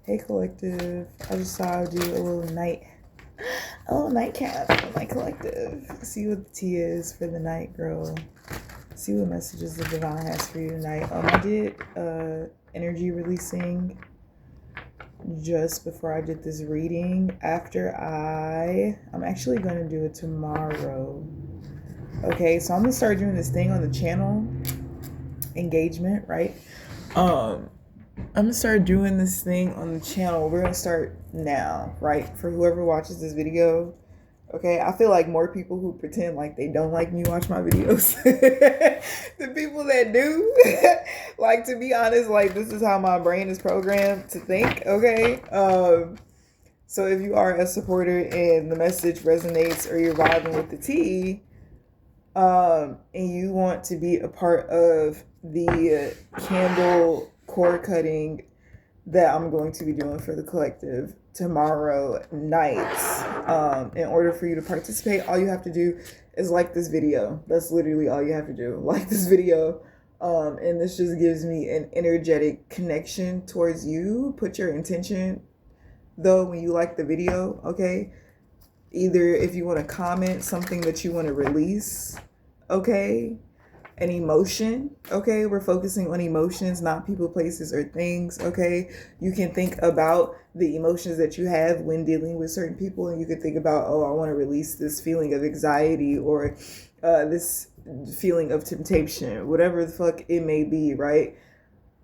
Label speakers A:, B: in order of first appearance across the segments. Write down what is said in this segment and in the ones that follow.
A: Hey collective, I just thought I would do a little nightcap for my collective. See what the tea is for the night, girl. See what messages the divine has for you tonight. I did energy releasing just before I did this reading. I'm actually going to do it tomorrow. Okay, so I'm gonna start doing this thing on the channel, engagement, right? I'm gonna start doing this thing on the channel. We're gonna start now, right? For whoever watches this video. Okay, I feel like more people who pretend like they don't like me watch my videos. The people that do, like, to be honest, like, this is how my brain is programmed to think, okay? So if you are a supporter and the message resonates or you're vibing with the tea, and you want to be a part of the candle core cutting that I'm going to be doing for the collective tomorrow night. In order for you to participate, all you have to do is like this video. That's literally all you have to do. Like this video. And this just gives me an energetic connection towards you. Put your intention, though, when you like the video, okay? Either if you want to comment something that you want to release, okay? An emotion, okay? We're focusing on emotions, not people, places, or things, okay? You can think about the emotions that you have when dealing with certain people, and you can think about, oh, I want to release this feeling of anxiety or this feeling of temptation, whatever the fuck it may be, right?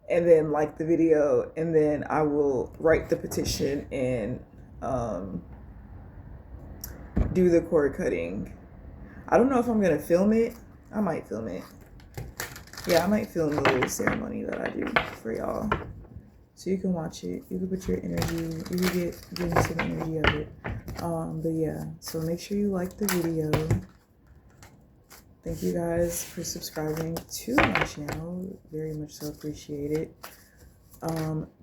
A: And then like the video, and then I will write the petition and do the cord cutting. I don't know if I'm gonna film it. I might film it. Yeah, I might film the little ceremony that I do for y'all. So you can watch it. You can put your energy, you can get into the energy of it. But yeah, so make sure you like the video. Thank you guys for subscribing to my channel. Very much so appreciate it.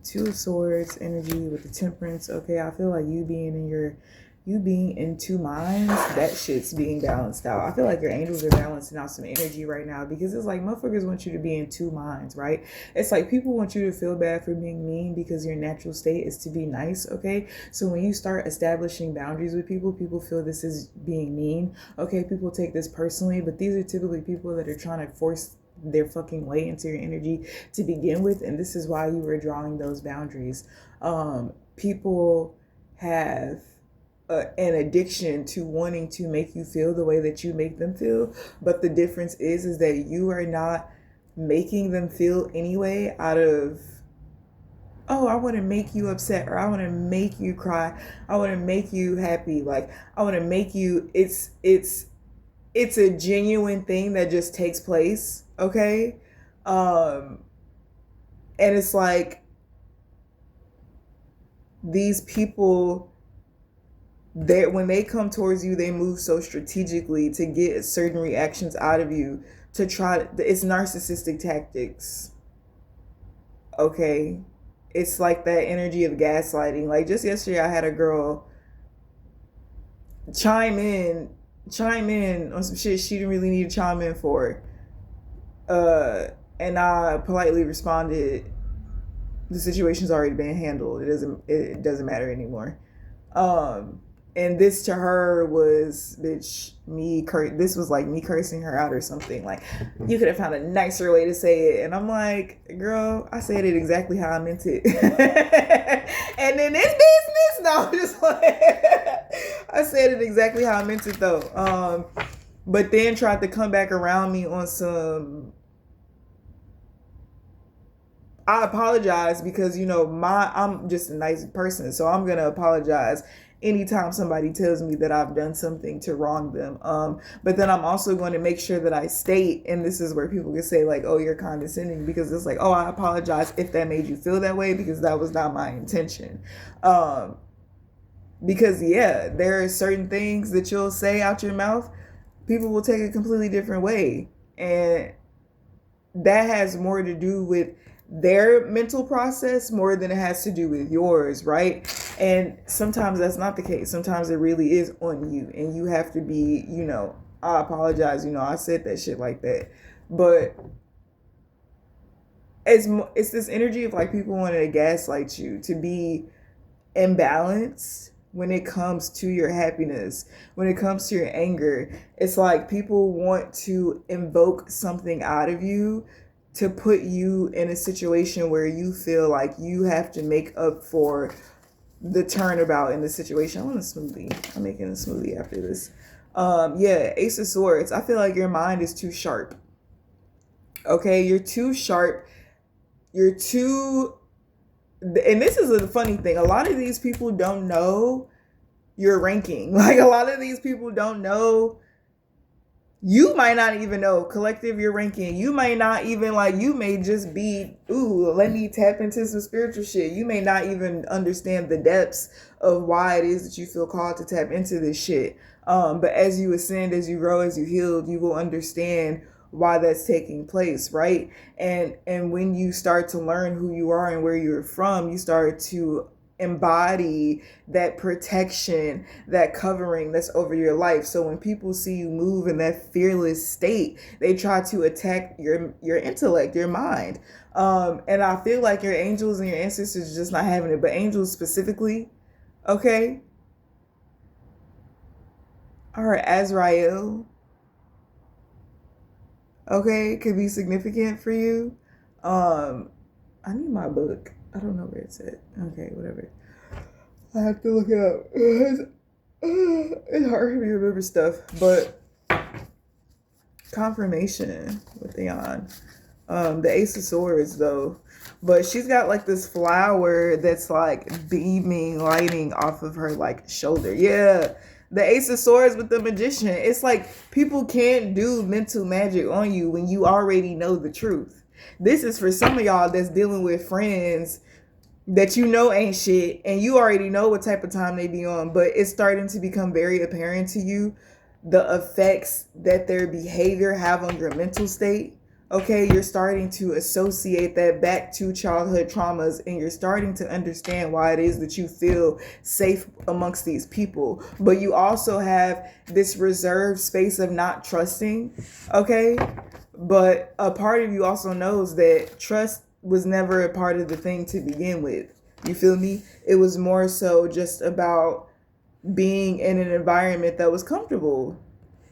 A: Two of Swords energy with the Temperance. Okay, I feel like you being in two minds, that shit's being balanced out. I feel like your angels are balancing out some energy right now, because it's like motherfuckers want you to be in two minds, right? It's like people want you to feel bad for being mean because your natural state is to be nice, okay? So when you start establishing boundaries with people, people feel this is being mean, okay? People take this personally, but these are typically people that are trying to force their fucking way into your energy to begin with, and this is why you were drawing those boundaries. People have an addiction to wanting to make you feel the way that you make them feel, but the difference is that you are not making them feel anyway out of, oh, I want to make you upset, or I want to make you cry, I want to make you happy, like I want to make you, it's a genuine thing that just takes place, okay? And it's like these people, when they come towards you, they move so strategically to get certain reactions out of you, to try, it's narcissistic tactics, okay? It's like that energy of gaslighting. Like just yesterday I had a girl chime in on some shit she didn't really need to chime in for, and I politely responded, the situation's already been handled, it doesn't matter anymore. And this to her was, bitch, this was like me cursing her out or something. Like, you could have found a nicer way to say it. And I'm like, girl, I said it exactly how I meant it. And in this business, no, I'm just like, I said it exactly how I meant it though. But then tried to come back around me on some, I apologize because, you know, I'm just a nice person, so I'm gonna apologize anytime somebody tells me that I've done something to wrong them. But then I'm also going to make sure that I state, and this is where people can say like, oh, you're condescending, because it's like, oh, I apologize if that made you feel that way, because that was not my intention. Because yeah, there are certain things that you'll say out your mouth, people will take a completely different way, and that has more to do with their mental process more than it has to do with yours, right? And sometimes that's not the case. Sometimes it really is on you, and you have to be, you know, I apologize, you know, I said that shit like that. But it's this energy of like people wanting to gaslight you to be imbalanced when it comes to your happiness, when it comes to your anger. It's like people want to invoke something out of you to put you in a situation where you feel like you have to make up for the turnabout in the situation. I want a smoothie. I'm making a smoothie after this. Yeah, Ace of Swords. I feel like your mind is too sharp. Okay, you're too sharp. You're too, and this is a funny thing. A lot of these people don't know your ranking. Like a lot of these people don't know. You might not even know collective your ranking. You might not even like. You may just be, ooh, let me tap into some spiritual shit. You may not even understand the depths of why it is that you feel called to tap into this shit. But as you ascend, as you grow, as you heal, you will understand why that's taking place, right? And when you start to learn who you are and where you're from, you start to embody that protection, that covering that's over your life. So when people see you move in that fearless state, they try to attack your intellect, your mind. And I feel like your angels and your ancestors are just not having it. But angels specifically, okay, are Azrael, okay, could be significant for you. Um, I need my book. I don't know where it's at. Okay, whatever. I have to look it up. It's hard for me to remember stuff, but confirmation with Theon. The Ace of Swords though. But she's got like this flower that's like beaming, lighting off of her like shoulder. Yeah. The Ace of Swords with the Magician. It's like people can't do mental magic on you when you already know the truth. This is for some of y'all that's dealing with friends that you know ain't shit and you already know what type of time they be on, but it's starting to become very apparent to you the effects that their behavior have on your mental state. Okay, you're starting to associate that back to childhood traumas and you're starting to understand why it is that you feel safe amongst these people. But you also have this reserved space of not trusting, okay? But a part of you also knows that trust was never a part of the thing to begin with. You feel me? It was more so just about being in an environment that was comfortable.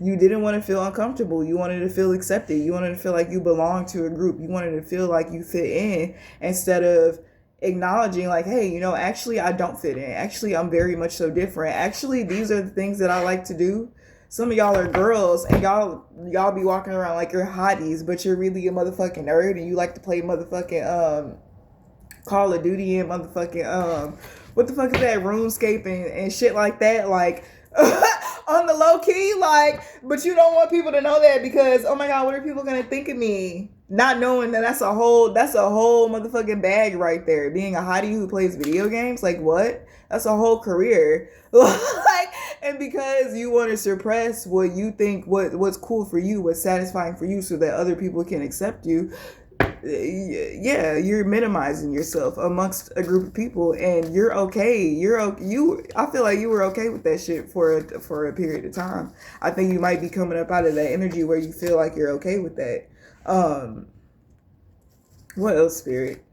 A: You didn't want to feel uncomfortable. You wanted to feel accepted. You wanted to feel like you belonged to a group. You wanted to feel like you fit in instead of acknowledging like, hey, you know, actually I don't fit in. Actually, I'm very much so different. Actually, these are the things that I like to do. Some of y'all are girls and y'all be walking around like you're hotties, but you're really a motherfucking nerd and you like to play motherfucking Call of Duty and motherfucking what the fuck is that, RuneScape and shit like that, like on the low key, like, but you don't want people to know that because oh my god, what are people gonna think of me? Not knowing that that's a whole motherfucking bag right there. Being a hottie who plays video games, like what? That's a whole career. Like, and because you want to suppress what you think, what's cool for you, what's satisfying for you, so that other people can accept you, yeah, you're minimizing yourself amongst a group of people, and you're okay. I feel like you were okay with that shit for a period of time. I think you might be coming up out of that energy where you feel like you're okay with that. What else, Spirit?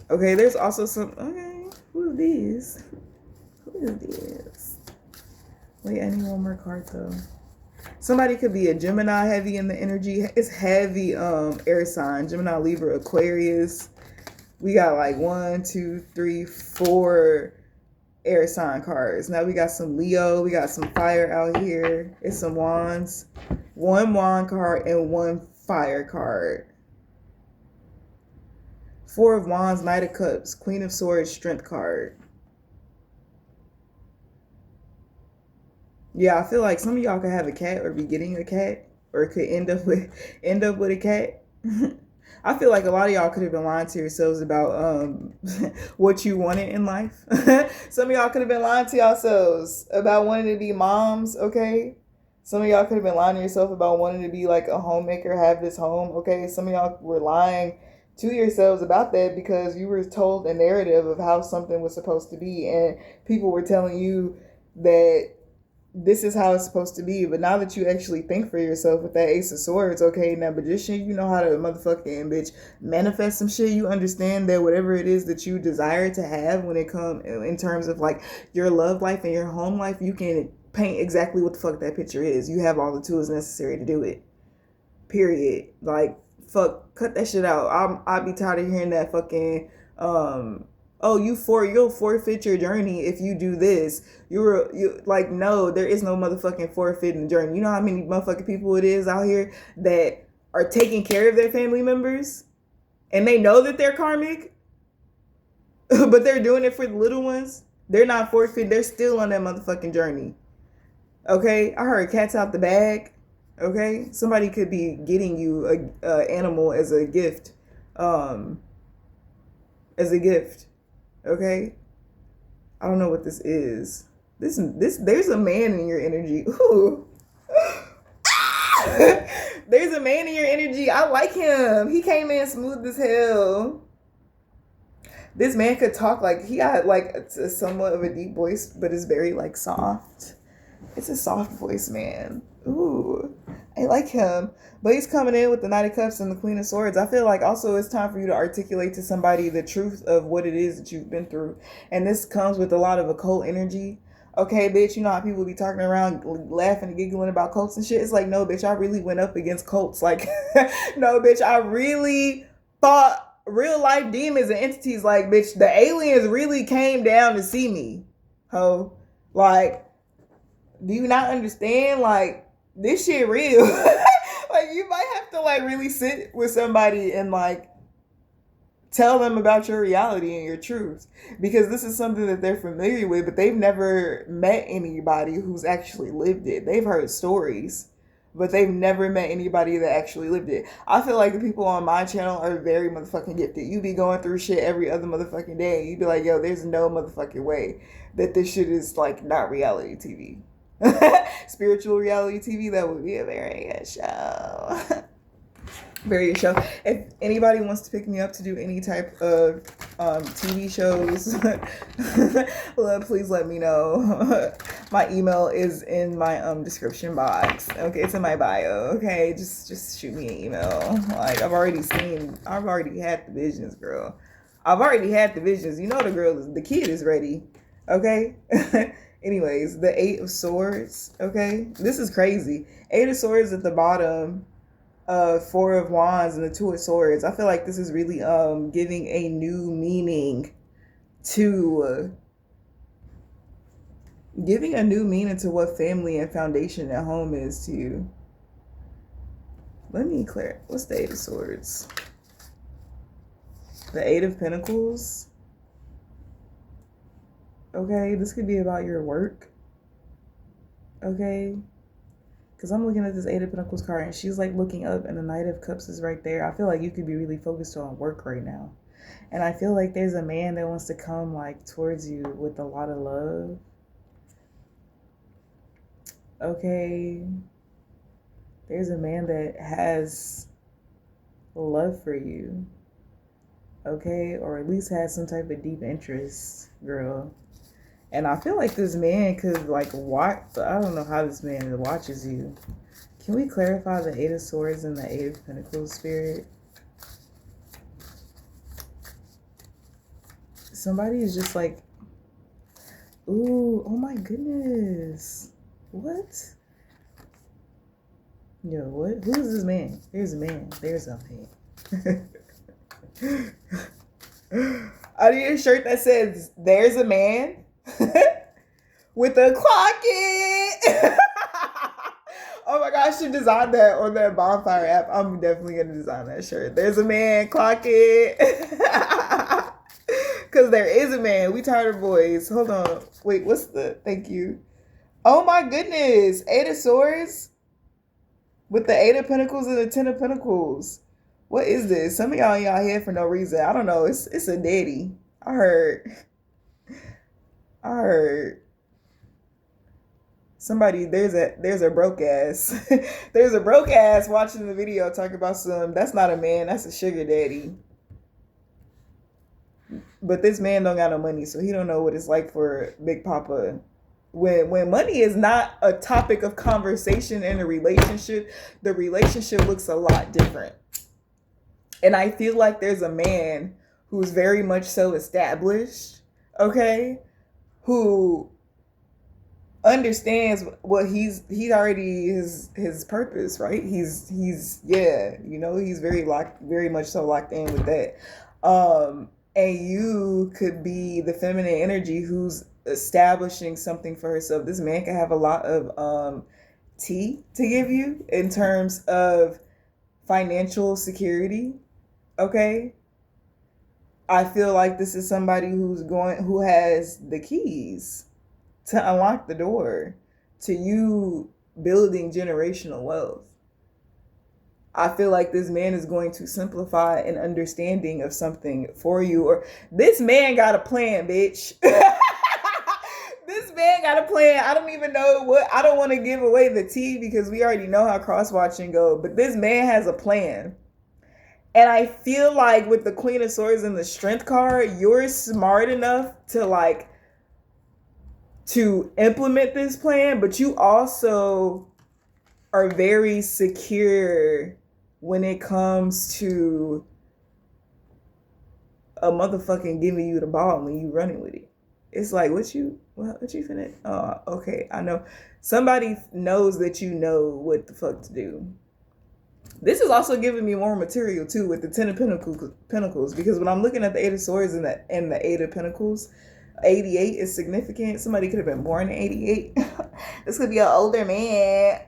A: Okay, there's also some. Okay, who are these? Who is this? Wait, I need one more card though. Somebody could be a Gemini heavy in the energy. It's heavy air sign. Gemini, Libra, Aquarius. We got like 1, 2, 3, 4 air sign cards. Now we got some Leo. We got some fire out here. It's some wands. 1 wand card and 1 fire card. 4 of wands, Knight of Cups, Queen of Swords, Strength card. Yeah, I feel like some of y'all could have a cat or be getting a cat or could end up with a cat. I feel like a lot of y'all could have been lying to yourselves about what you wanted in life. Some of y'all could have been lying to yourselves about wanting to be moms, okay? Some of y'all could have been lying to yourself about wanting to be like a homemaker, have this home, okay? Some of y'all were lying to yourselves about that because you were told a narrative of how something was supposed to be and people were telling you that this is how it's supposed to be. But now that you actually think for yourself with that Ace of Swords, okay, now magician, you know how to motherfucking bitch manifest some shit. You understand that whatever it is that you desire to have when it comes in terms of like your love life and your home life, you can paint exactly what the fuck that picture is. You have all the tools necessary to do it. Period. Like, fuck, cut that shit out. I'll be tired of hearing that fucking oh, you'll forfeit your journey if you do this. You like, no, there is no motherfucking forfeit in the journey. You know how many motherfucking people it is out here that are taking care of their family members and they know that they're karmic, but they're doing it for the little ones. They're not forfeit. They're still on that motherfucking journey. Okay, I heard cats out the bag. Okay, somebody could be getting you a animal as a gift, um, as a gift. Okay, I don't know what this is. This there's a man in your energy. Ooh. There's a man in your energy. I like him. He came in smooth as hell. This man could talk like he got like a somewhat of a deep voice, but it's very like soft. It's a soft voice, man. Ooh, I like him. But he's coming in with the Knight of Cups and the Queen of Swords. I feel like also it's time for you to articulate to somebody the truth of what it is that you've been through. And this comes with a lot of occult energy. Okay, bitch, you know how people be talking around laughing and giggling about cults and shit? It's like, no, bitch, I really went up against cults. Like, no, bitch, I really fought real life demons and entities. Like, bitch, the aliens really came down to see me. Ho. Like, do you not understand? Like, this shit real. Like, you might have to like really sit with somebody and like tell them about your reality and your truth, because this is something that they're familiar with, but they've never met anybody who's actually lived it. They've heard stories, but they've never met anybody that actually lived it. I feel like the people on my channel are very motherfucking gifted. You be going through shit every other motherfucking day. You be like, yo, there's no motherfucking way that this shit is like not reality TV. Spiritual reality TV, that would be a very good show. Very good show. If anybody wants to pick me up to do any type of TV shows, please let me know. My email is in my description box. Okay, it's in my bio. Okay, just shoot me an email. Like, I've already had the visions, girl. I've already had the visions. You know the kid is ready. Okay. Anyways, the Eight of Swords. Okay, this is crazy. Eight of Swords at the bottom. Four of Wands and the Two of Swords. I feel like this is really giving a new meaning to what family and foundation at home is to you. Let me clear. What's the Eight of Swords? The Eight of Pentacles. Okay, this could be about your work. Okay. Because I'm looking at this Eight of Pentacles card and she's like looking up and the Knight of Cups is right there. I feel like you could be really focused on work right now. And I feel like there's a man that wants to come like towards you with a lot of love. Okay. There's a man that has love for you. Okay. Or at least has some type of deep interest, girl. And I feel like this man could like watch. I don't know how this man watches you. Can we clarify the Eight of Swords and the Eight of Pentacles, Spirit? Somebody is just like, ooh, oh my goodness. What? Yo, what? Who is this man? There's a man. There's a man. I need a shirt that says, there's a man. With a clocket. Oh my gosh, I should design that on that bonfire app. I'm definitely gonna design that shirt. There's a man, clocket. Because there is a man. We tired of boys. Hold on. Wait, what's the thank you? Oh my goodness. Eight of Swords with the Eight of Pentacles and the Ten of Pentacles. What is this? Some of y'all in y'all head for no reason. I don't know. It's a daddy. I heard somebody, there's a broke ass. There's a broke ass watching the video talking about that's not a man, that's a sugar daddy. But this man don't got no money, so he don't know what it's like for Big Papa When money is not a topic of conversation in a relationship, the relationship looks a lot different. And I feel like there's a man who's very much so established, okay, who understands what he's already his purpose, right? He's yeah, you know, he's very much so locked in with that. And you could be the feminine energy who's establishing something for herself. This man can have a lot of tea to give you in terms of financial security, okay? I feel like this is somebody who has the keys to unlock the door to you building generational wealth. I feel like this man is going to simplify an understanding of something for you. Or this man got a plan, bitch. This man got a plan. I don't even know what. I don't want to give away the tea because we already know how cross-watching go. But this man has a plan. And I feel like with the Queen of Swords and the Strength card, you're smart enough to implement this plan, but you also are very secure when it comes to a motherfucking giving you the ball when you running with it. It's like, what you finna? Oh, okay, I know. Somebody knows that you know what the fuck to do. This is also giving me more material too with the Ten of Pentacles, because when I'm looking at the Eight of Swords and the Eight of Pentacles, 88 is significant. Somebody could have been born in 88. This could be an older man.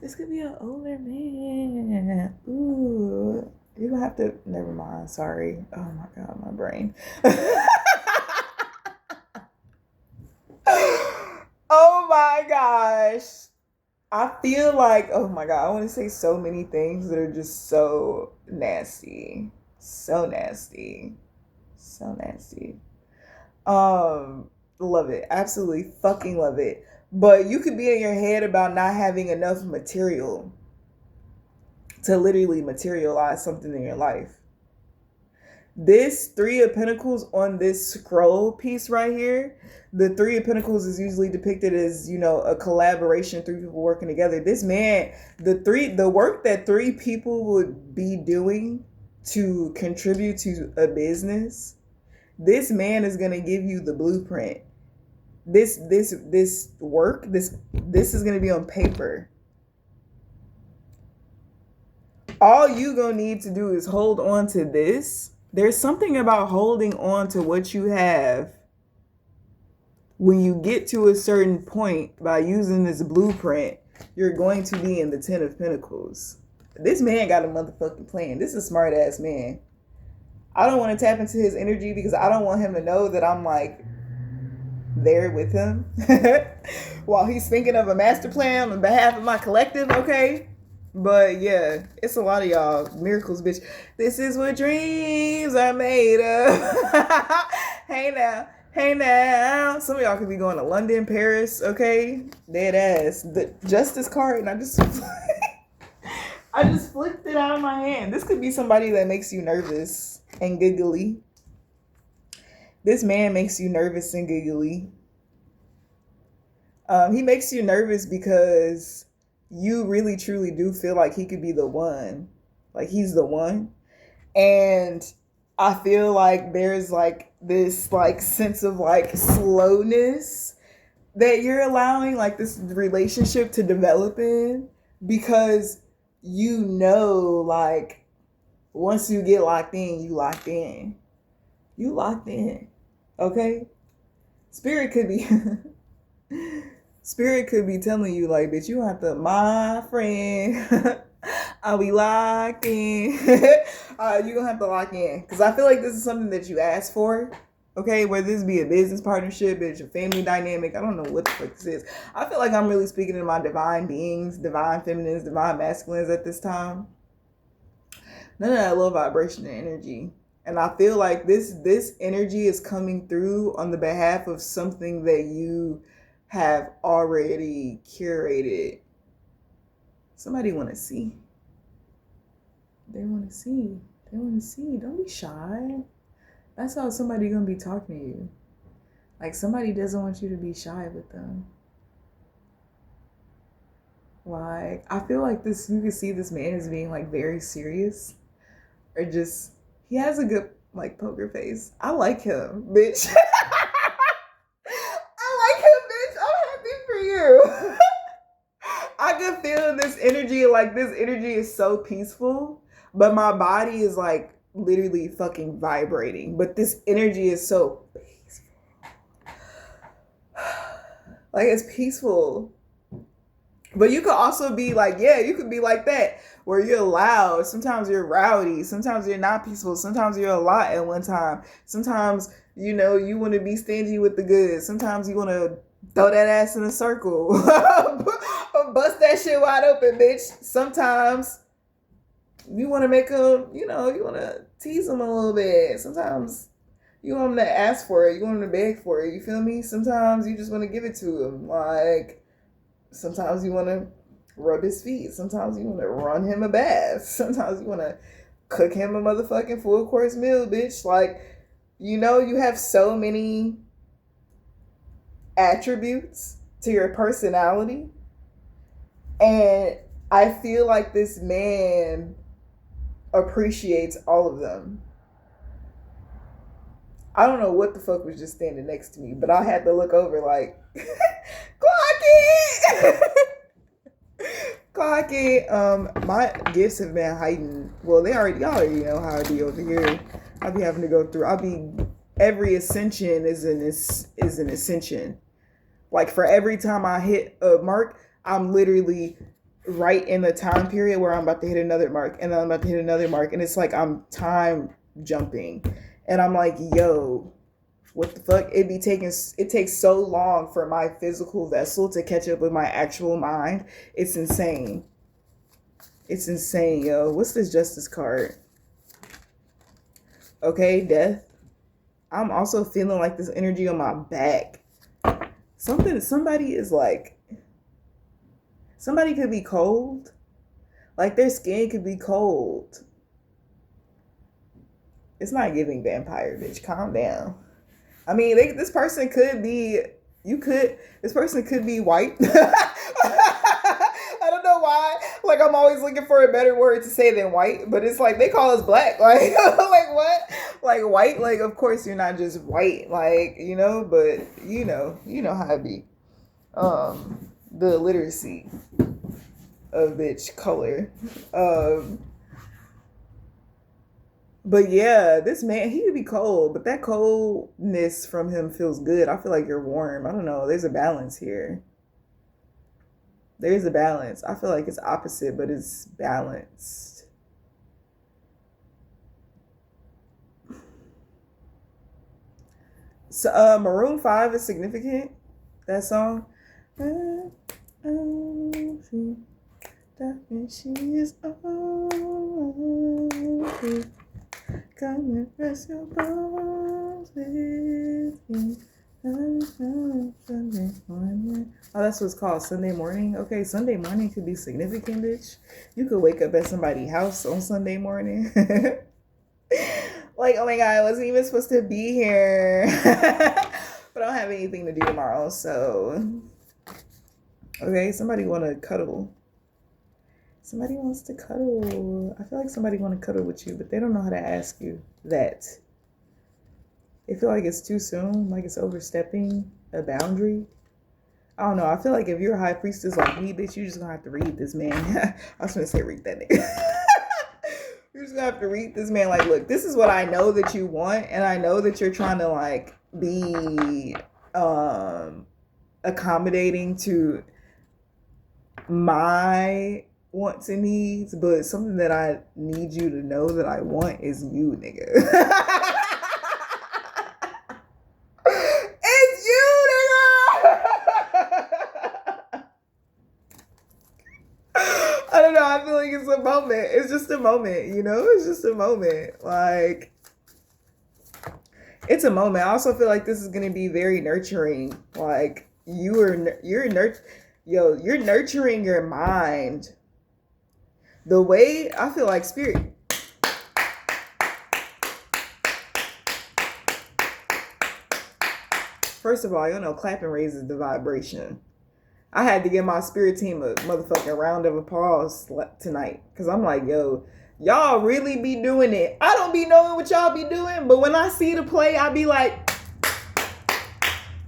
A: This could be an older man. Ooh. You're gonna have to, never mind. Sorry. Oh my God, my brain. Oh my gosh. I feel like, oh my God, I want to say so many things that are just so nasty. So nasty. So nasty. Love it. Absolutely fucking love it. But you could be in your head about not having enough material to literally materialize something in your life. This Three of Pentacles on this scroll piece right here, the Three of Pentacles is usually depicted as, you know, a collaboration, three people working together. This man, the work that three people would be doing to contribute to a business, this man is going to give you the blueprint. This work, this is going to be on paper. All you going to need to do is hold on to this. There's something about holding on to what you have. When you get to a certain point by using this blueprint, you're going to be in the Ten of Pentacles. This man got a motherfucking plan. This is a smart ass man. I don't want to tap into his energy because I don't want him to know that I'm like there with him while he's thinking of a master plan on behalf of my collective, okay? But yeah, it's a lot of y'all. Miracles, bitch. This is what dreams are made of. Hey now. Hey now. Some of y'all could be going to London, Paris, okay? Dead ass. The Justice card, and I just flipped it out of my hand. This could be somebody that makes you nervous and giggly. This man makes you nervous and giggly. He makes you nervous because you really truly do feel like he could be the one. Like he's the one. And I feel like there's like this like sense of like slowness that you're allowing like this relationship to develop in, because you know, like once you get locked in, you locked in. You locked in. Okay? Spirit could be telling you like, bitch, you have to, my friend, I'll be locked in. You're gonna have to lock in. Because I feel like this is something that you asked for. Okay, whether this be a business partnership, it's your family dynamic, I don't know what the fuck this is. I feel like I'm really speaking to my divine beings, divine feminines, divine masculines at this time. None of that low vibration and energy. And I feel like this energy is coming through on the behalf of something that you have already curated. Somebody want to see. They want to see. They want to see. Don't be shy. That's how somebody gonna be talking to you. Like somebody doesn't want you to be shy with them. Like I feel like this, you can see this man as being like very serious, or just he has a good like poker face. I like him, bitch. I like him, bitch. I'm happy for you. I can feel this energy. Like this energy is so peaceful, but my body is like literally fucking vibrating. But this energy is so peaceful. Like it's peaceful. But you could also be like, yeah, you could be like that, where you're loud. Sometimes you're rowdy. Sometimes you're not peaceful. Sometimes you're a lot at one time. Sometimes, you know, you want to be stingy with the goods. Sometimes you want to throw that ass in a circle. Bust that shit wide open, bitch. Sometimes you want to make them, you know, you want to tease them a little bit. Sometimes you want them to ask for it. You want them to beg for it. You feel me? Sometimes you just want to give it to them. Like, sometimes you want to rub his feet. Sometimes you want to run him a bath. Sometimes you want to cook him a motherfucking full course meal, bitch. Like, you know, you have so many attributes to your personality. And I feel like this man appreciates all of them. I don't know what the fuck was just standing next to me, but I had to look over like, clock it! Clock it. My gifts have been heightened. Well, y'all already know how I be over here. I'll be having to go through, every ascension is an ascension. Like for every time I hit a mark, I'm literally right in the time period where I'm about to hit another mark, and then I'm about to hit another mark, and it's like I'm time jumping. And I'm like, yo, what the fuck? It takes so long for my physical vessel to catch up with my actual mind. It's insane. It's insane, yo. What's this justice card? Okay, death. I'm also feeling like this energy on my back. Somebody is like, somebody could be cold. Like their skin could be cold. It's not giving vampire, bitch. Calm down. I mean, this person could be, this person could be white. I don't know why. Like, I'm always looking for a better word to say than white, but it's like, they call us black. Like, like what? Like white? Like, of course you're not just white. Like, you know, but you know how it be. The illiteracy of bitch color. But yeah, this man, he could be cold, but that coldness from him feels good. I feel like you're warm. I don't know. There's a balance here. There's a balance. I feel like it's opposite, but it's balanced. So, Maroon 5 is significant. That song. She is over. Come and rest your bones with me. Sunday morning. Oh, that's what it's called, Sunday morning. Okay, Sunday morning could be significant, bitch. You could wake up at somebody's house on Sunday morning. Like, oh my god, I wasn't even supposed to be here. But I don't have anything to do tomorrow, so. Okay, somebody want to cuddle. Somebody wants to cuddle. I feel like somebody want to cuddle with you, but they don't know how to ask you that. They feel like it's too soon, like it's overstepping a boundary. I don't know. I feel like if you're a high priestess like me, bitch, you're just gonna have to read this man. I was gonna say read that nigga. You're just gonna have to read this man. Like, look, this is what I know that you want, and I know that you're trying to like be accommodating to my wants and needs, but something that I need you to know that I want is you, nigga. It's you, nigga. I don't know. I feel like it's a moment. It's just a moment, you know? It's just a moment. Like, it's a moment. I also feel like this is going to be very nurturing. Like, you're nurturing your mind. The way I feel like spirit. First of all, you know, clapping raises the vibration. I had to give my spirit team a motherfucking round of applause tonight. Because I'm like, yo, y'all really be doing it. I don't be knowing what y'all be doing, but when I see the play, I be like,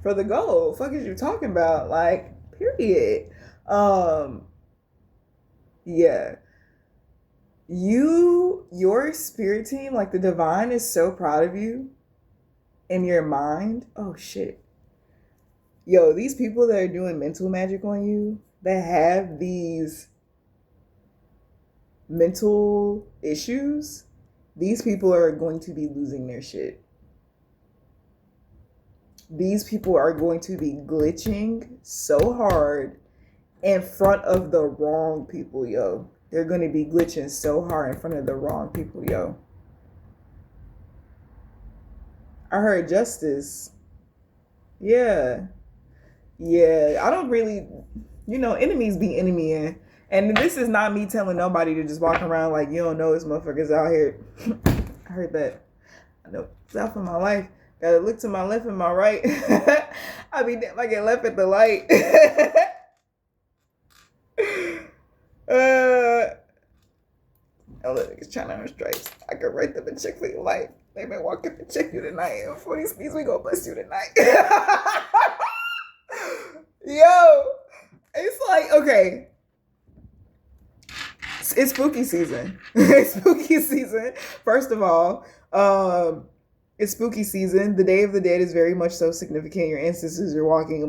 A: for the goal. Fuck is you talking about? Like, period. Yeah. Your spirit team, like the divine, is so proud of you in your mind. Oh shit. Yo, these people that are doing mental magic on you, that have these mental issues, these people are going to be losing their shit. These people are going to be glitching so hard in front of the wrong people, yo. They're going to be glitching so hard in front of the wrong people, yo. I heard justice. Yeah. Yeah. I don't really, you know, enemies be enemying. And this is not me telling nobody to just walk around like, you don't know this motherfucker's out here. I heard that. I know it's out for my life. Gotta look to my left and my right. I be damn, I get left at the light. Oh, look, it's China on stripes. I could write them a check for your life. They been walking to check you tonight. And for these speeds, we gonna bust you tonight. Yo, it's like, okay. It's spooky season. It's spooky season. First of all, it's spooky season. The Day of the Dead is very much so significant. Your ancestors are walking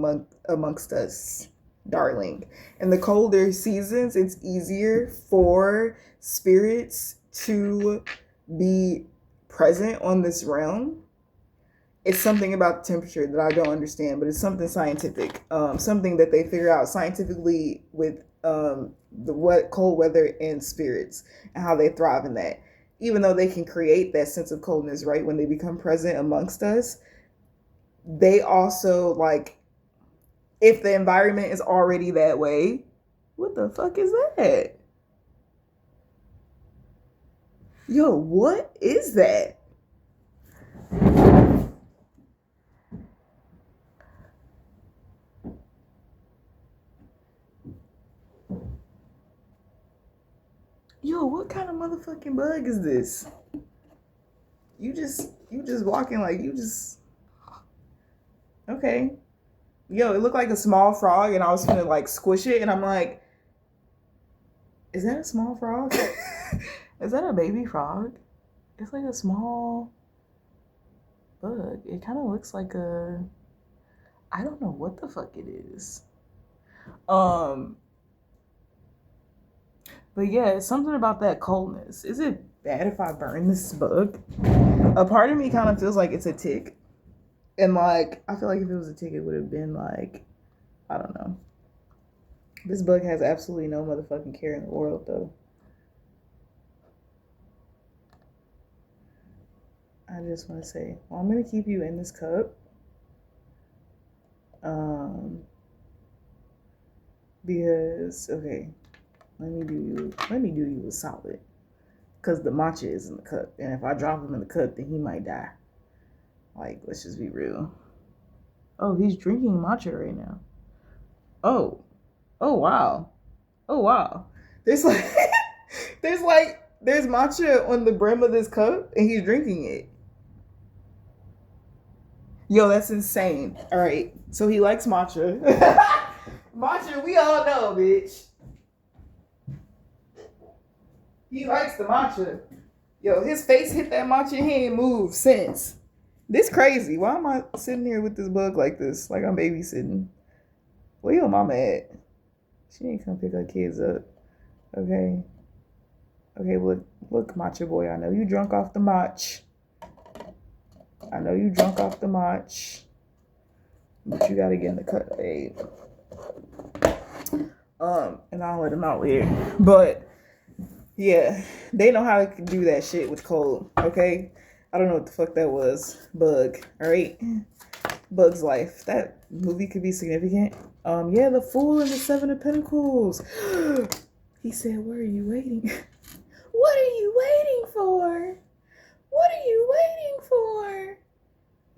A: amongst us, darling. In the colder seasons, it's easier for spirits to be present on this realm. It's something about the temperature that I don't understand, but it's something scientific, something that they figure out scientifically with the cold weather and spirits and how they thrive in that. Even though they can create that sense of coldness, right, when they become present amongst us, they also, like, if the environment is already that way, what the fuck is that? Yo, what is that? Yo, what kind of motherfucking bug is this? You just walking like you just okay. Yo, it looked like a small frog and I was gonna like squish it and I'm like, is that a small frog? Is that a baby frog? It's like a small bug. It kind of looks like a, I don't know what the fuck it is. But yeah, it's something about that coldness. Is it bad if I burn this bug? A part of me kind of feels like it's a tick. And like, I feel like if it was a tick, it would have been like, I don't know. This bug has absolutely no motherfucking care in the world though. I just want to say, well, I'm going to keep you in this cup. Because, okay, let me do you a solid. Because the matcha is in the cup. And if I drop him in the cup, then he might die. Like, let's just be real. Oh, he's drinking matcha right now. Oh wow. There's matcha on the brim of this cup and he's drinking it. Yo, that's insane. All right, so he likes matcha. Matcha, we all know, bitch. He likes the matcha. Yo, his face hit that matcha, he ain't moved since. This crazy. Why am I sitting here with this bug like this? Like I'm babysitting. Where your mama at? She ain't come pick her kids up. Okay. Okay, look, matcha boy. I know you drunk off the match. But you gotta get in the cut, babe. And I'll let him out here. But yeah, they know how to do that shit with cold. Okay, I don't know what the fuck that was. Bug. All right, Bug's Life. That movie could be significant. Yeah, the Fool and the Seven of Pentacles. He said, "What are you waiting? What are you waiting for? What are you waiting for?"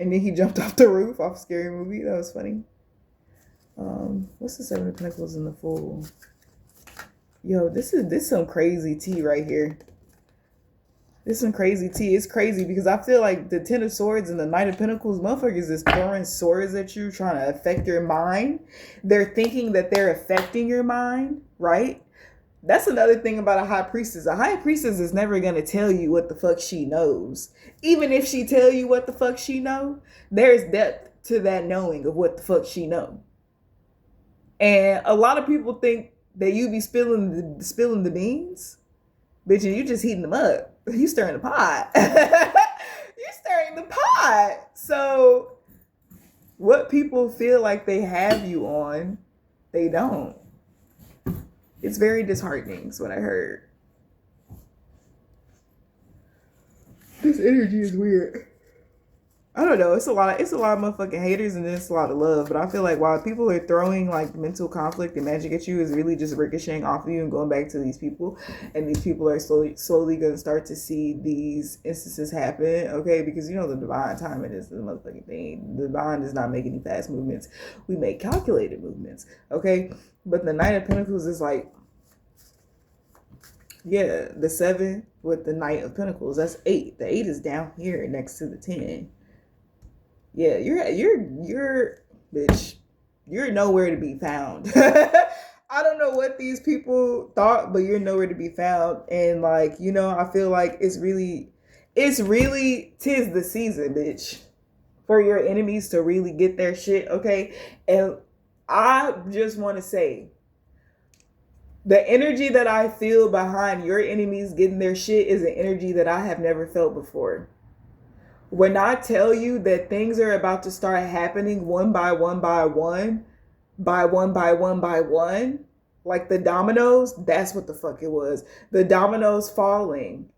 A: And then he jumped off the roof off Scary Movie. That was funny. What's the Seven of Pentacles in the Fool? Yo, this some crazy tea right here. This is some crazy tea. It's crazy because I feel like the Ten of Swords and the Knight of Pentacles, motherfuckers is throwing swords at you, trying to affect your mind. They're thinking that they're affecting your mind, right? That's another thing about a high priestess. A high priestess is never going to tell you what the fuck she knows. Even if she tell you what the fuck she know, there's depth to that knowing of what the fuck she know. And a lot of people think that you be spilling the beans. Bitch, and you just heating them up. You stirring the pot. You stirring the pot. So what people feel like they have you on, they don't. It's very disheartening is what I heard. This energy is weird. I don't know. It's a lot of motherfucking haters and then it's a lot of love. But I feel like while people are throwing like mental conflict and magic at you, is really just ricocheting off of you and going back to these people. And these people are slowly going to start to see these instances happen. Okay, because you know the divine timing is the motherfucking thing. The divine does not make any fast movements. We make calculated movements. Okay, but the Knight of Pentacles is like, yeah, the 7 with the Knight of Pentacles. That's 8. The 8 is down here next to the 10. Yeah, you're bitch. You're nowhere to be found. I don't know what these people thought, but you're nowhere to be found. And like, you know, I feel like it's really tis the season, bitch, for your enemies to really get their shit, okay? And I just want to say, the energy that I feel behind your enemies getting their shit is an energy that I have never felt before. When I tell you that things are about to start happening one by one by one, like the dominoes, that's what the fuck it was. The dominoes falling,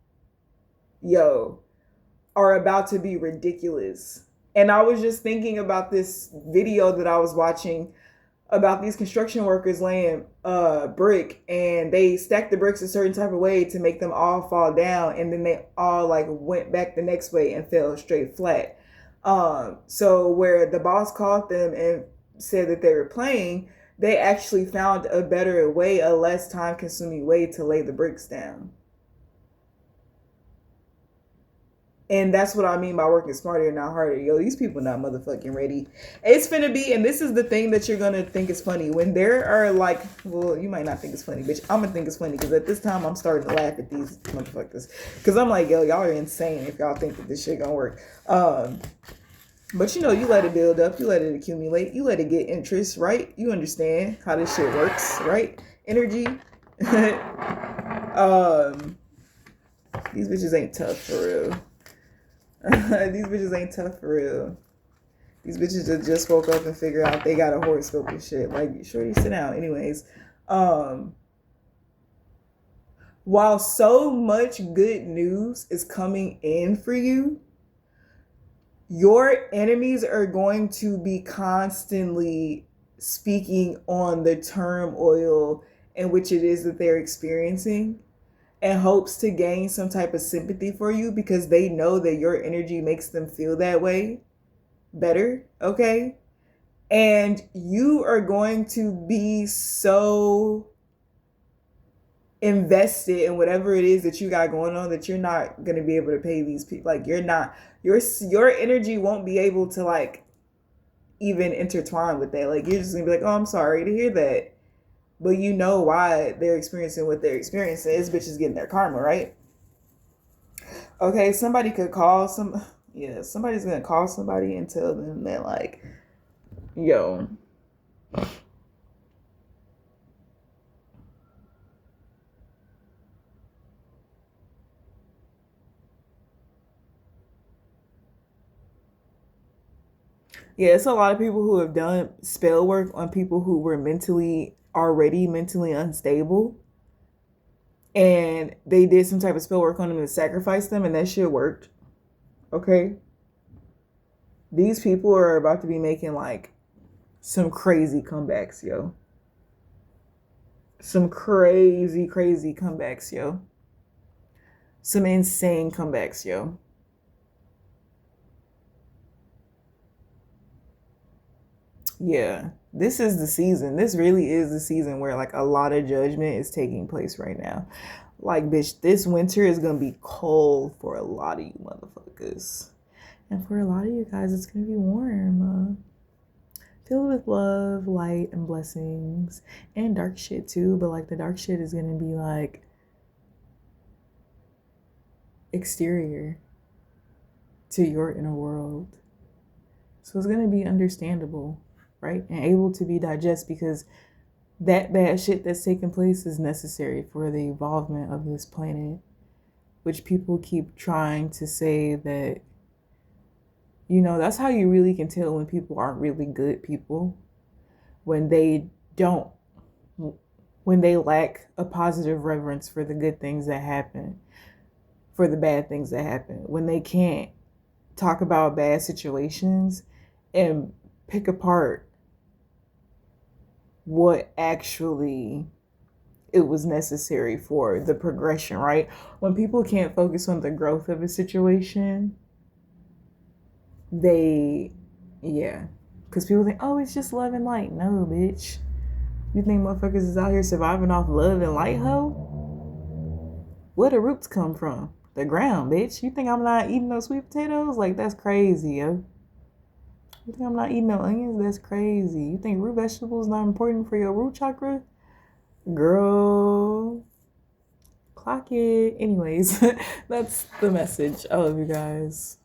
A: yo, are about to be ridiculous. And I was just thinking about this video that I was watching about these construction workers laying brick, and they stacked the bricks a certain type of way to make them all fall down, and then they all like went back the next way and fell straight flat. So where the boss called them and said that they were playing, they actually found a better way, a less time consuming way to lay the bricks down. And that's what I mean by working smarter and not harder. Yo, these people not motherfucking ready. It's finna be, and this is the thing that you're gonna think is funny. When there are like, well, you might not think it's funny, bitch. I'm gonna think it's funny because at this time I'm starting to laugh at these motherfuckers. Because I'm like, yo, y'all are insane if y'all think that this shit gonna work. But you know, you let it build up, you let it accumulate, you let it get interest, right? You understand how this shit works, right? Energy. These bitches ain't tough for real. These bitches ain't tough for real. These bitches just woke up and figure out they got a horoscope and shit. Like, shorty, sit down. Anyways, while so much good news is coming in for you, your enemies are going to be constantly speaking on the turmoil in which it is that they're experiencing, and hopes to gain some type of sympathy for you because they know that your energy makes them feel that way better, okay? And you are going to be so invested in whatever it is that you got going on that you're not going to be able to pay these people. Like, you're not, your energy won't be able to like even intertwine with that. Like, you're just gonna be like, oh, I'm sorry to hear that. But you know why they're experiencing what they're experiencing. This bitch is getting their karma, right? Okay, somebody could call somebody's gonna call somebody and tell them that like, yo, yeah, it's a lot of people who have done spell work on people who were already mentally unstable. And they did some type of spell work on them and sacrificed them, and that shit worked. Okay? These people are about to be making like some crazy comebacks, yo. Some crazy comebacks, yo. Some insane comebacks, yo. Yeah, this is the season. This really is the season where like a lot of judgment is taking place right now. Like, bitch, this winter is gonna be cold for a lot of you motherfuckers. And for a lot of you guys, it's gonna be warm. Filled with love, light, and blessings. And dark shit too, but like the dark shit is gonna be like exterior to your inner world. So it's gonna be understandable, right? And able to be digest because that bad shit that's taking place is necessary for the evolvement of this planet, which people keep trying to say that, you know, that's how you really can tell when people aren't really good people, when they don't, when they lack a positive reverence for the good things that happen, for the bad things that happen, when they can't talk about bad situations and pick apart what actually it was necessary for the progression, right? When people can't focus on the growth of a situation, they, yeah. Because people think, oh, it's just love and light. No, bitch. You think motherfuckers is out here surviving off love and light, ho? Where the roots come from? The ground, bitch. You think I'm not eating those sweet potatoes? Like, that's crazy, yo. You think I'm not eating no onions? That's crazy. You think root vegetables not important for your root chakra? Girl, clock it. Anyways, that's the message. I love you guys.